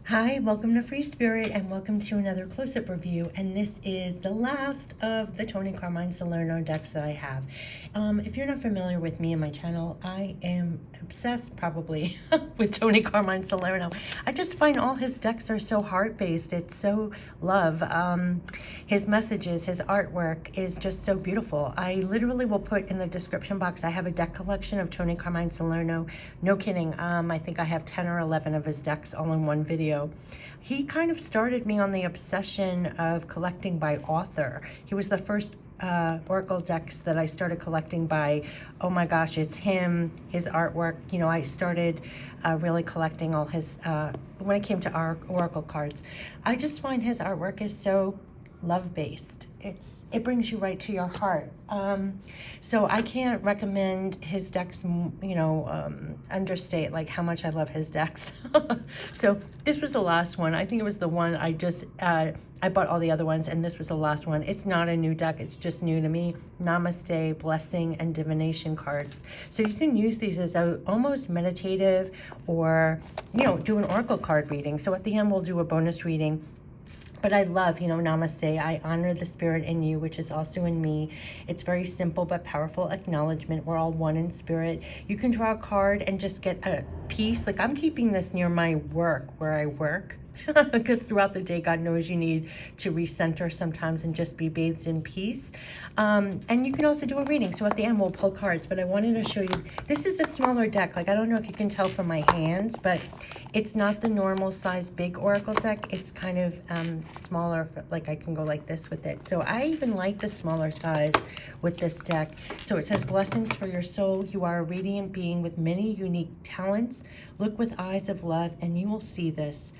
Hi, welcome to Free Spirit and welcome to another close-up review, and this is the last of the Toni Carmine Salerno decks that I have. If you're not familiar with me and my channel, I am obsessed probably with Toni Carmine Salerno. I just find all his decks are so heart-based. It's so love. His messages, his artwork is just so beautiful. I literally will put in the description box, I have a deck collection of Toni Carmine Salerno. No kidding. I think I have 10 or 11 of his decks all in one video. He kind of started me on the obsession of collecting by author. He was the first Oracle decks that I started collecting by. Oh my gosh, it's him, his artwork. You know, I started really collecting all his, when it came to our Oracle cards. I just find his artwork is so love-based. It brings you right to your heart. So I can't recommend his decks, you know, understate like how much I love his decks. So this was the last one. I think it was the one I just, I bought all the other ones and this was the last one. It's not a new deck. It's just new to me. Namaste, Blessing, and Divination cards. So you can use these as a almost meditative or, you know, do an Oracle card reading. So at the end, we'll do a bonus reading. But I love, you know, Namaste. I honor the spirit in you, which is also in me. It's very simple but powerful acknowledgement. We're all one in spirit. You can draw a card and just get a piece. Like I'm keeping this near my work, where I work. Because throughout the day, God knows you need to recenter sometimes and just be bathed in peace. And you can also do a reading. So at the end, we'll pull cards. But I wanted to show you, this is a smaller deck. Like, I don't know if you can tell from my hands, but it's not the normal size big Oracle deck. It's kind of smaller, like I can go like this with it. So I even like the smaller size with this deck. So it says, blessings for your soul. You are a radiant being with many unique talents. Look with eyes of love and you will see this.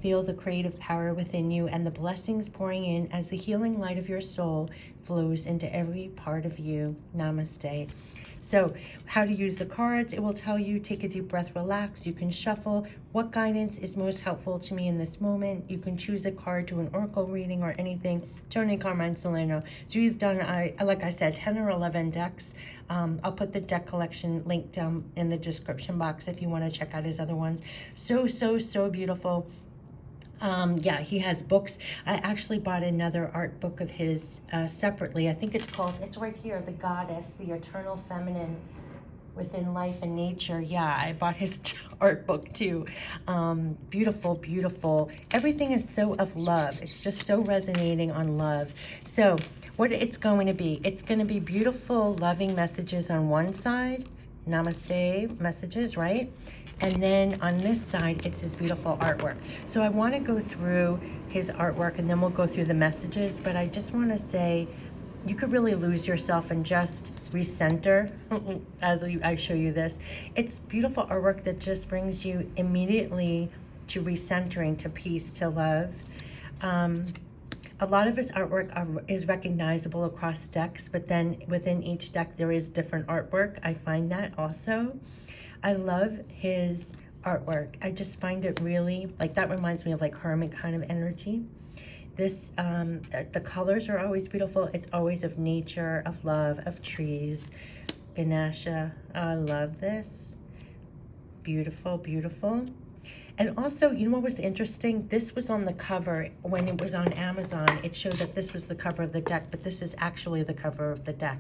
Feel the creative power within you and the blessings pouring in as the healing light of your soul flows into every part of you. Namaste. So how to use the cards, it will tell you, take a deep breath, relax. You can shuffle. What guidance is most helpful to me in this moment? You can choose a card to an Oracle reading or anything. Toni Carmine Salerno. So he's done, like I said, 10 or 11 decks. I'll put the deck collection link down in the description box if you want to check out his other ones. So beautiful. Yeah, he has books. I actually bought another art book of his separately. I think it's called, it's right here, The Goddess, the Eternal Feminine Within Life and Nature. Yeah, I bought his art book too. Beautiful, beautiful. Everything is so of love. It's just so resonating on love. So what it's going to be, it's going to be beautiful, loving messages on one side. Namaste messages, right? And then on this side, it's his beautiful artwork. So I want to go through his artwork and then we'll go through the messages. But I just want to say, you could really lose yourself and just recenter as I show you this. It's beautiful artwork that just brings you immediately to recentering, to peace, to love. A lot of his artwork is recognizable across decks, but then within each deck there is different artwork. I find that also. I love his artwork. I just find it really, like, that reminds me of like hermit kind of energy. This, the colors are always beautiful. It's always of nature, of love, of trees. Ganesha, I love this. Beautiful, beautiful. And also, you know what was interesting? This was on the cover when it was on Amazon. It showed that this was the cover of the deck, but this is actually the cover of the deck.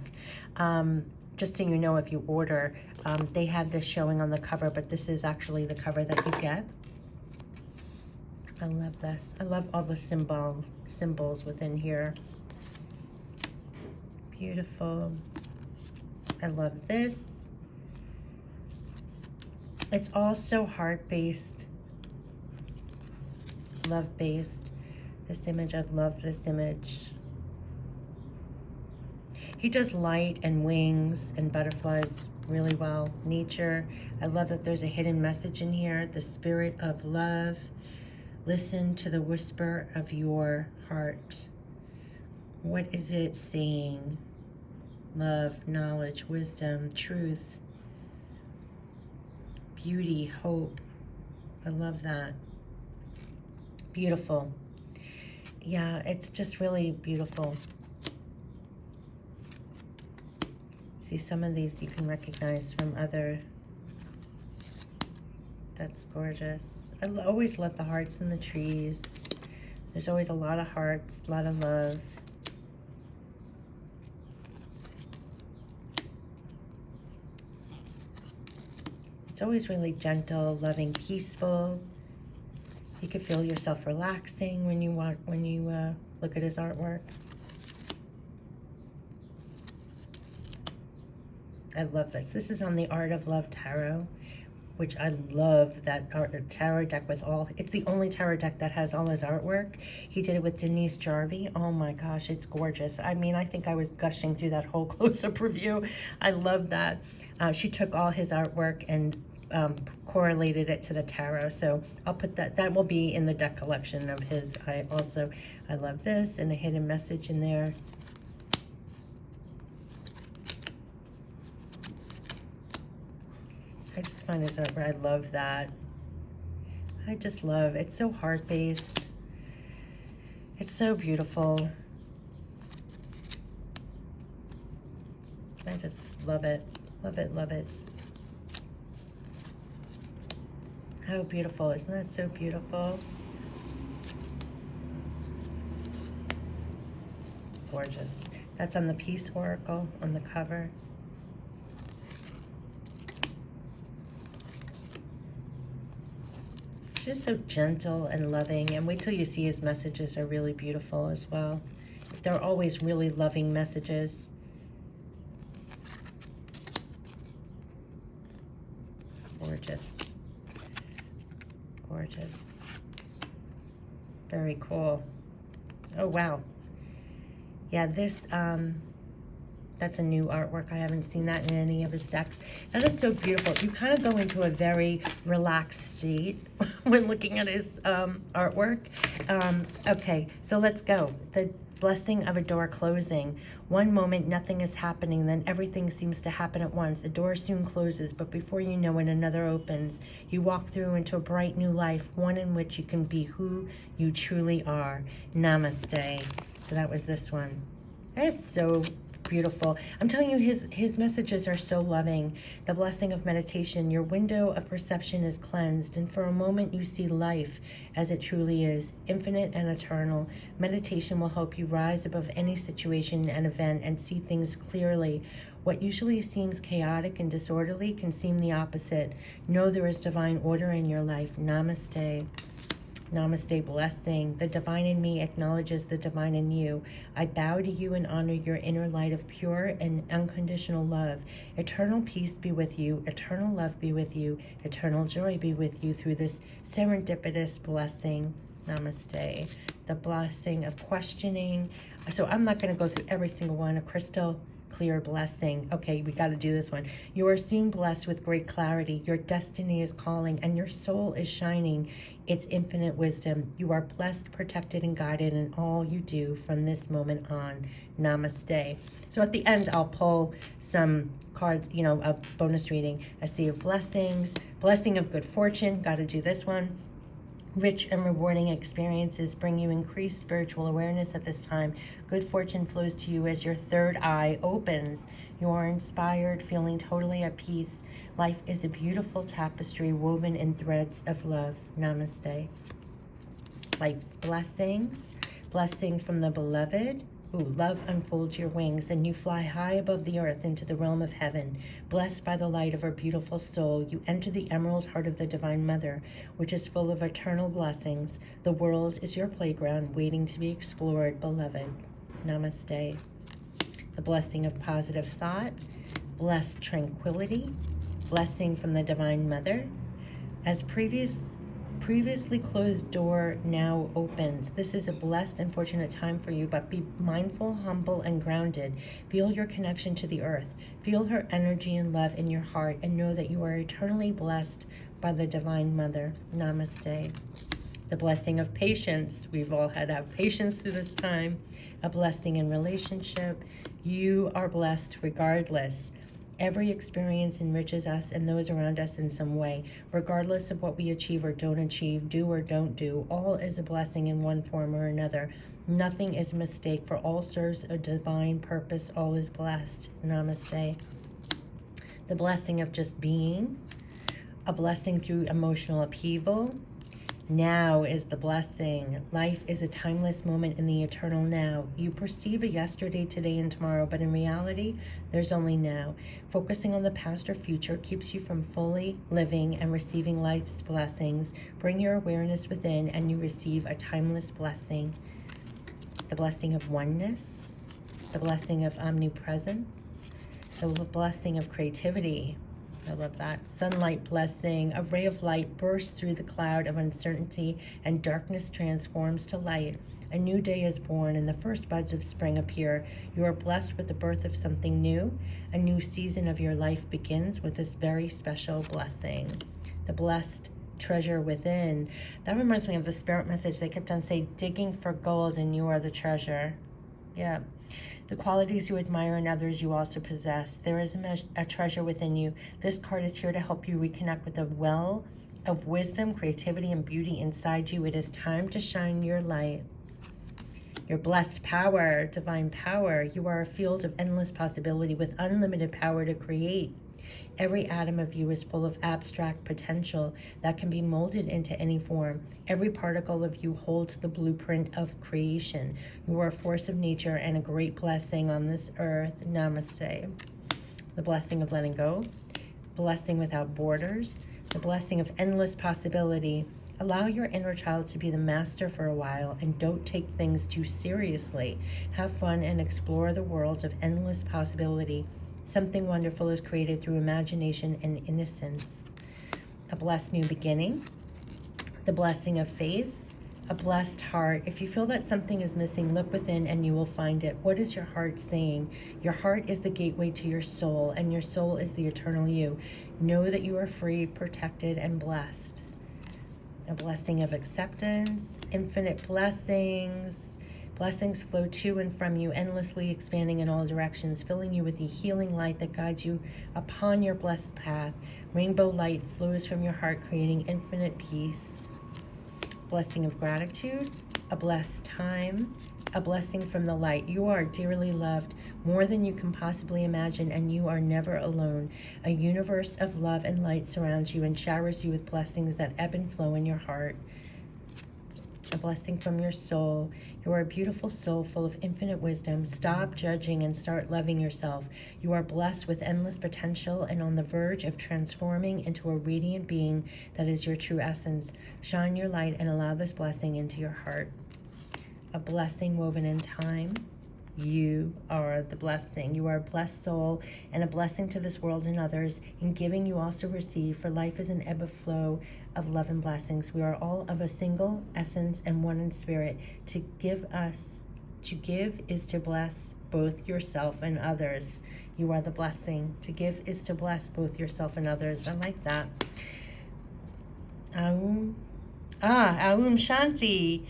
Just so you know, if you order, they had this showing on the cover, but this is actually the cover that you get. I love this. I love all the symbols within here. Beautiful. I love this. It's all so heart-based, love-based. This image, I love this image. He does light and wings and butterflies really well. Nature. I love that there's a hidden message in here. The spirit of love. Listen to the whisper of your heart. What is it saying? Love, knowledge, wisdom, truth, beauty, hope. I love that. Beautiful. Yeah, it's just really beautiful. See, some of these you can recognize from other That's gorgeous. Always love the hearts and the trees. There's always a lot of hearts, a lot of love. It's always really gentle, loving, peaceful. You can feel yourself relaxing when you look at his artwork. I love this. This is on the Art of Love Tarot, which I love that tarot deck with all, it's the only tarot deck that has all his artwork. He did it with Denise Jarvie. Oh my gosh, it's gorgeous. I mean, I think I was gushing through that whole close-up review. I love that. She took all his artwork and correlated it to the tarot. So I'll put that will be in the deck collection of his. I love this, and a hidden message in there. I just find his artwork, I love that. I just love, it's so heart-based. It's so beautiful. I just love it, love it, love it. How beautiful, isn't that so beautiful? Gorgeous. That's on the Peace Oracle on the cover. Just so gentle and loving, and wait till you see his messages are really beautiful as well. They're always really loving messages. Gorgeous. Gorgeous. Very cool. Oh wow. Yeah, this that's a new artwork. I haven't seen that in any of his decks. That is so beautiful. You kind of go into a very relaxed state when looking at his artwork. Okay, so let's go. The blessing of a door closing. One moment, nothing is happening, then everything seems to happen at once. A door soon closes, but before you know it, another opens. You walk through into a bright new life, one in which you can be who you truly are. Namaste. So that was this one. That is so beautiful. I'm telling you, his messages are so loving. The blessing of meditation. Your window of perception is cleansed, and for a moment you see life as it truly is, infinite and eternal. Meditation will help you rise above any situation and event and see things clearly. What usually seems chaotic and disorderly can seem the opposite. Know there is divine order in your life. Namaste. Namaste Blessing. The divine in me acknowledges the divine in you. I bow to you and honor your inner light of pure and unconditional love. Eternal peace be with you. Eternal love be with you. Eternal joy be with you through this serendipitous blessing. Namaste. The blessing of questioning. So I'm not going to go through every single one. A crystal clear blessing. Okay, we got to do this one. You are soon blessed with great clarity. Your destiny is calling and your soul is shining its infinite wisdom. You are blessed, protected, and guided in all you do from this moment on. Namaste. So at the end, I'll pull some cards, you know, a bonus reading. A sea of blessings, blessing of good fortune. Got to do this one. Rich and rewarding experiences bring you increased spiritual awareness at this time. Good fortune flows to you as your third eye opens. You are inspired, feeling totally at peace. Life is a beautiful tapestry woven in threads of love. Namaste. Life's blessings. Blessing from the beloved. Ooh, love unfolds your wings and you fly high above the earth into the realm of heaven. Blessed by the light of her beautiful soul, you enter the emerald heart of the Divine Mother, which is full of eternal blessings. The world is your playground waiting to be explored, beloved. Namaste. The blessing of positive thought, blessed tranquility, blessing from the Divine Mother. As previously closed door now opens. This is a blessed and fortunate time for you, but be mindful, humble, and grounded. Feel your connection to the earth. Feel her energy and love in your heart, and know that you are eternally blessed by the Divine Mother. Namaste. The blessing of patience. We've all had to have patience through this time. A blessing in relationship. You are blessed regardless. Every experience enriches us and those around us in some way. Regardless of what we achieve or don't achieve, do or don't do, all is a blessing in one form or another. Nothing is a mistake, for all serves a divine purpose. All is blessed. Namaste. The blessing of just being. a blessing through emotional upheaval. Now is the blessing. Life is a timeless moment in the eternal now. You perceive a yesterday, today, and tomorrow, but in reality, there's only now. Focusing on the past or future keeps you from fully living and receiving life's blessings. Bring your awareness within and you receive a timeless blessing. The blessing of oneness, the blessing of omnipresence, the blessing of creativity. I love that. Sunlight blessing. A ray of light bursts through the cloud of uncertainty and darkness transforms to light. A new day is born and the first buds of spring appear. You are blessed with the birth of something new. A new season of your life begins with this very special blessing. The blessed treasure within. That reminds me of the spirit message. They kept on saying, digging for gold and you are the treasure. Yeah. The qualities you admire in others you also possess. There is a treasure within you. This card is here to help you reconnect with the well of wisdom, creativity, and beauty inside you. It is time to shine your light. Your blessed power, divine power. You are a field of endless possibility with unlimited power to create. Every atom of you is full of abstract potential that can be molded into any form. Every particle of you holds the blueprint of creation. You are a force of nature and a great blessing on this earth. Namaste. The blessing of letting go. Blessing without borders. The blessing of endless possibility. Allow your inner child to be the master for a while and don't take things too seriously. Have fun and explore the worlds of endless possibility. Something wonderful is created through imagination and innocence. A blessed new beginning. The blessing of faith. A blessed heart. If you feel that something is missing, look within and you will find it. What is your heart saying? Your heart is the gateway to your soul, and your soul is the eternal you. Know that you are free, protected, and blessed. A blessing of acceptance. Infinite blessings. Blessings flow to and from you, endlessly expanding in all directions, filling you with the healing light that guides you upon your blessed path. Rainbow light flows from your heart, creating infinite peace. Blessing of gratitude, a blessed time, a blessing from the light. You are dearly loved, more than you can possibly imagine, and you are never alone. A universe of love and light surrounds you and showers you with blessings that ebb and flow in your heart. A blessing from your soul. You are a beautiful soul full of infinite wisdom. Stop judging and start loving yourself. You are blessed with endless potential and on the verge of transforming into a radiant being that is your true essence. Shine your light and allow this blessing into your heart. A blessing woven in time. You are the blessing. You are a blessed soul and a blessing to this world and others. In giving, you also receive, for life is an ebb and flow of love and blessings. We are all of a single essence and one in spirit. To give is to bless both yourself and others. You are the blessing. To give is to bless both yourself and others. I like that. Aum Shanti.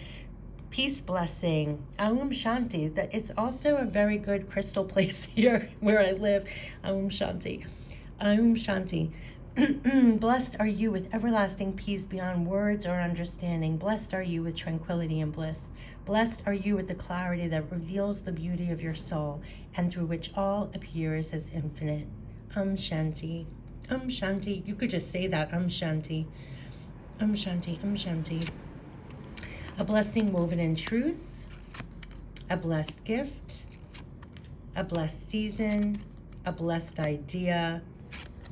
Peace blessing. Aum Shanti. That it's also a very good crystal place here where I live. Aum Shanti. Aum Shanti. Blessed are you with everlasting peace beyond words or understanding. Blessed are you with tranquility and bliss. Blessed are you with the clarity that reveals the beauty of your soul and through which all appears as infinite. Shanti. Shanti. You could just say that. Shanti. Shanti. Shanti. A blessing woven in truth, a blessed gift, a blessed season, a blessed idea.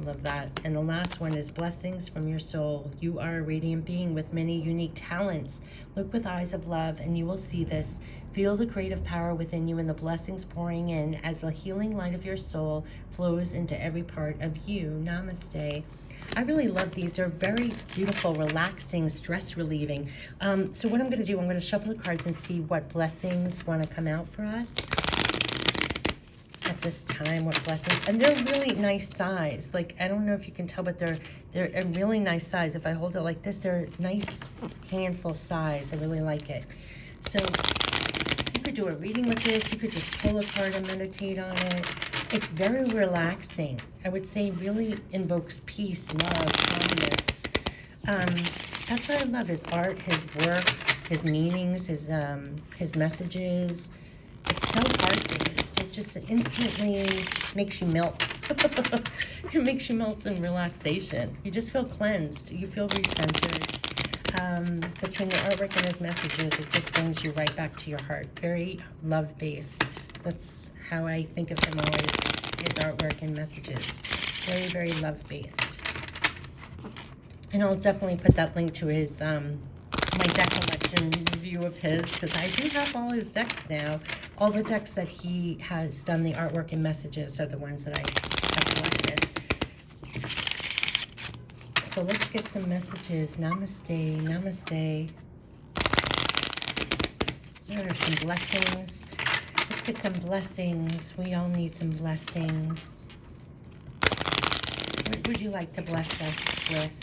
Love that. And the last one is blessings from your soul. You are a radiant being with many unique talents. Look with eyes of love and you will see this. Feel the creative power within you and the blessings pouring in as the healing light of your soul flows into every part of you. Namaste. I really love these. They're very beautiful, relaxing, stress relieving. So what I'm going to do, I'm going to shuffle the cards and see what blessings want to come out for us at this time. What blessings, and they're really nice size. Like, I don't know if you can tell, but they're a really nice size. If I hold it like this, they're nice handful size. I really like it. So you could do a reading with this. You could just pull a card and meditate on it. It's very relaxing. I would say really invokes peace, love, calmness. That's what I love, his art, his work, his meanings, his messages. It's so heart-based. It just instantly makes you melt. It makes you melt in relaxation. You just feel cleansed. You feel recentered. Between the artwork and his messages, it just brings you right back to your heart. Very love-based. That's how I think of him always, his artwork and messages. Very, very love-based. And I'll definitely put that link to his, my deck collection review of his, because I do have all his decks now. All the decks that he has done the artwork and messages are the ones that I have collected. So let's get some messages. Namaste, namaste. There are some blessings. Let's get some blessings. We all need some blessings. What would you like to bless us with?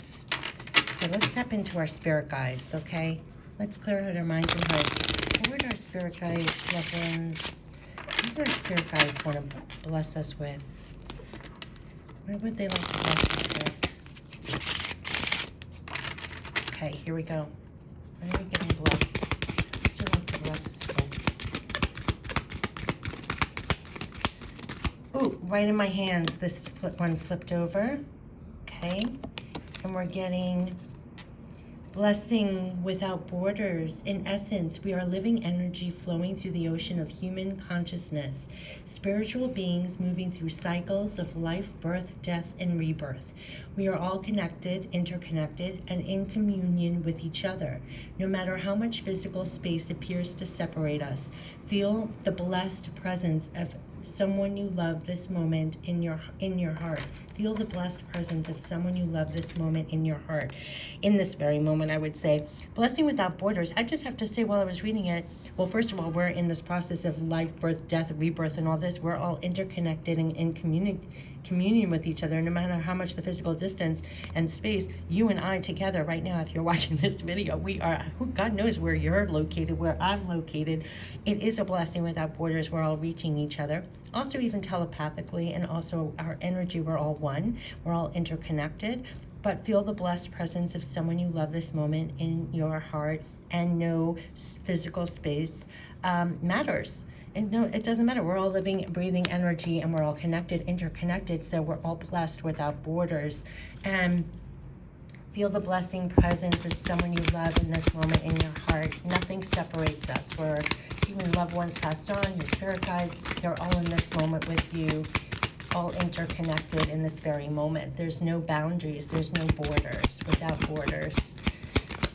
Okay, let's tap into our spirit guides, okay? Let's clear out our minds and hearts. What would our spirit guides, loved ones, what would our spirit guides want to bless us with? What would they like to bless us with? Okay, here we go. What are we getting blessed? What would you like to bless us with? Ooh, right in my hands, this one flipped over. Okay. And we're getting blessing without borders. In essence, we are living energy flowing through the ocean of human consciousness, spiritual beings moving through cycles of life, birth, death, and rebirth. We are all connected, interconnected, and in communion with each other. No matter how much physical space appears to separate us, feel the blessed presence of someone you love this moment in your heart. Feel the blessed presence of someone you love this moment in your heart. In this very moment, I would say, blessing without borders. I just have to say, while I was reading it, well, first of all, we're in this process of life, birth, death, rebirth, and all this. We're all interconnected and in communion with each other, no matter how much the physical distance and space. You and I together right now, if you're watching this video, we are, God knows where you're located, where I'm located. It is a blessing without borders. We're all reaching each other. Also, even telepathically, and also our energy, we're all one. We're all interconnected. But feel the blessed presence of someone you love this moment in your heart, and no physical space matters. And no, it doesn't matter. We're all living, breathing energy, and we're all connected, interconnected. So we're all blessed without borders. And feel the blessing presence of someone you love in this moment in your heart. Nothing separates us. We're even loved ones passed on, your spirit guides, they're all in this moment with you, all interconnected in this very moment. There's no boundaries. There's no borders. Without borders.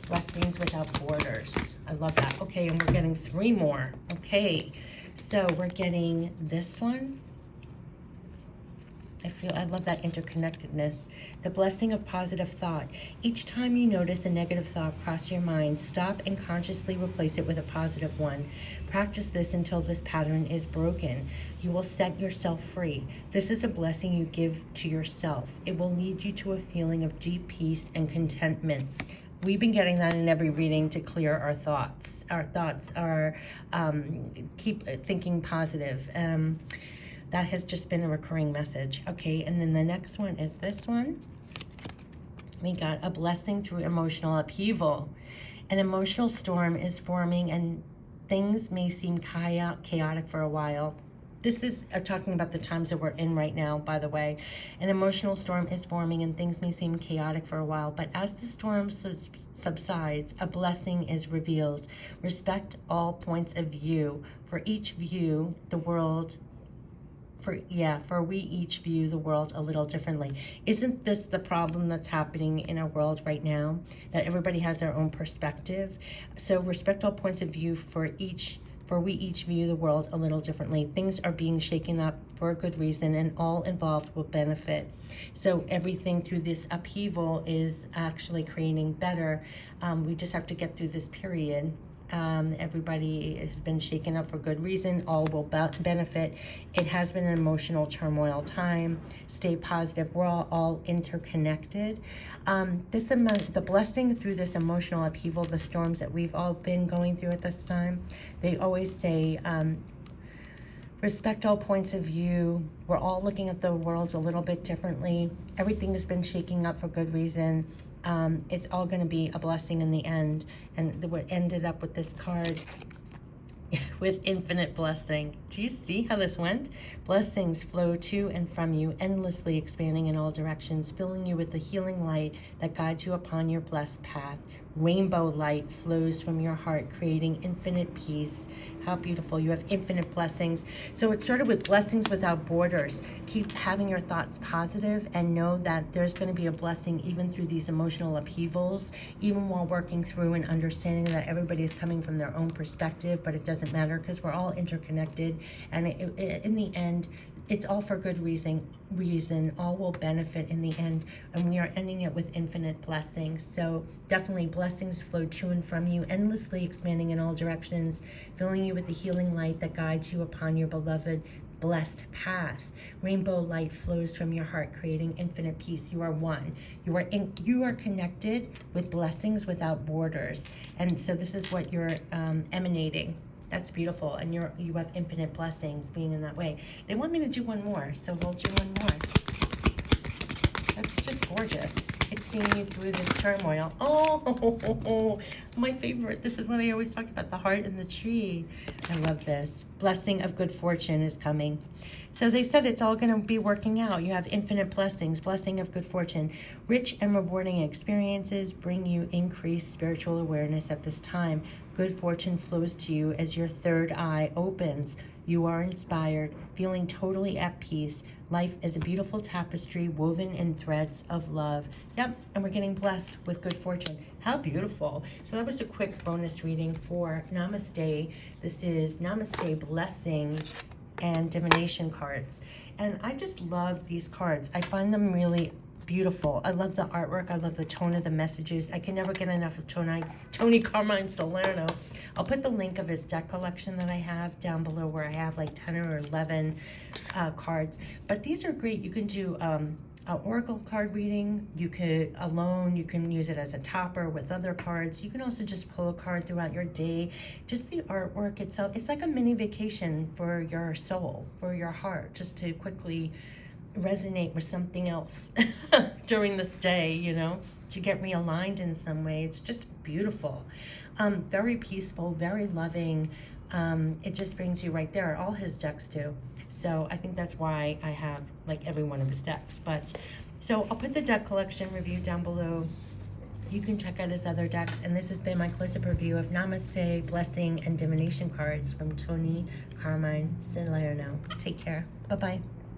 Blessings without borders. I love that. Okay, and we're getting 3 more. Okay, so we're getting this one. I love that interconnectedness. The blessing of positive thought. Each time you notice a negative thought cross your mind, stop and consciously replace it with a positive one. Practice this until this pattern is broken. You will set yourself free. This is a blessing you give to yourself. It will lead you to a feeling of deep peace and contentment. We've been getting that in every reading to clear our thoughts. Our thoughts are keep thinking positive. That has just been a recurring message. Okay, and then the next one is this one. We got a blessing through emotional upheaval. An emotional storm is forming and things may seem chaotic for a while. This is talking about the times that we're in right now, by the way. An emotional storm is forming and things may seem chaotic for a while, but as the storm subsides, a blessing is revealed. Respect all points of view. For each view, the world for we each view the world a little differently. Isn't this the problem that's happening in our world right now? That everybody has their own perspective. So respect all points of view, for we each view the world a little differently. Things are being shaken up for a good reason, and all involved will benefit. So everything through this upheaval is actually creating better. We just have to get through this period. Everybody has been shaken up for good reason. All will benefit. It has been an emotional turmoil time. Stay positive. We're all interconnected. The blessing through this emotional upheaval, the storms that we've all been going through at this time, they always say, respect all points of view. We're all looking at the world a little bit differently. Everything has been shaking up for good reason. It's all going to be a blessing in the end. And what ended up with this card with infinite blessing. Do you see how this went? Blessings flow to and from you, endlessly expanding in all directions, filling you with the healing light that guides you upon your blessed path. Rainbow light flows from your heart, creating infinite peace. How beautiful. You have infinite blessings. So it started with blessings without borders. Keep having your thoughts positive and know that there's going to be a blessing even through these emotional upheavals, even while working through and understanding that everybody is coming from their own perspective, but it doesn't matter because we're all interconnected. And in the end, it's all for good reason. All will benefit in the end, and we are ending it with infinite blessings. So definitely blessings flow to and from you, endlessly expanding in all directions, filling you with the healing light that guides you upon your beloved blessed path. Rainbow light flows from your heart, creating infinite peace. You are one. You are connected with blessings without borders, and so this is what you're emanating. That's beautiful, and you have infinite blessings being in that way. They want me to do one more, so we'll do one more. That's just gorgeous. It's seeing you through this turmoil. Oh, my favorite. This is what I always talk about, the heart and the tree. I love this. Blessing of good fortune is coming. So they said it's all going to be working out. You have infinite blessings, blessing of good fortune. Rich and rewarding experiences bring you increased spiritual awareness at this time. Good fortune flows to you as your third eye opens. You are inspired, feeling totally at peace. Life is a beautiful tapestry woven in threads of love. Yep, and we're getting blessed with good fortune. How beautiful. So that was a quick bonus reading for Namaste. This is Namaste Blessings and Divination cards. And I just love these cards. I find them really beautiful. I love the artwork. I love the tone of the messages. I can never get enough of Toni Carmine Salerno. I'll put the link of his deck collection that I have down below, where I have like 10 or 11 cards. But these are great. You can do an oracle card reading. You could alone. You can use it as a topper with other cards. You can also just pull a card throughout your day. Just the artwork itself. It's like a mini vacation for your soul, for your heart, just to quickly resonate with something else during this day, you know, to get realigned in some way. It's just beautiful. Very peaceful, very loving. It just brings you right there. All his decks do. So I think that's why I have like every one of his decks. But so I'll put the deck collection review down below. You can check out his other decks. And this has been my close-up review of Namaste, Blessing, and Divination cards from Toni Carmine Salerno. Take care. Bye-bye.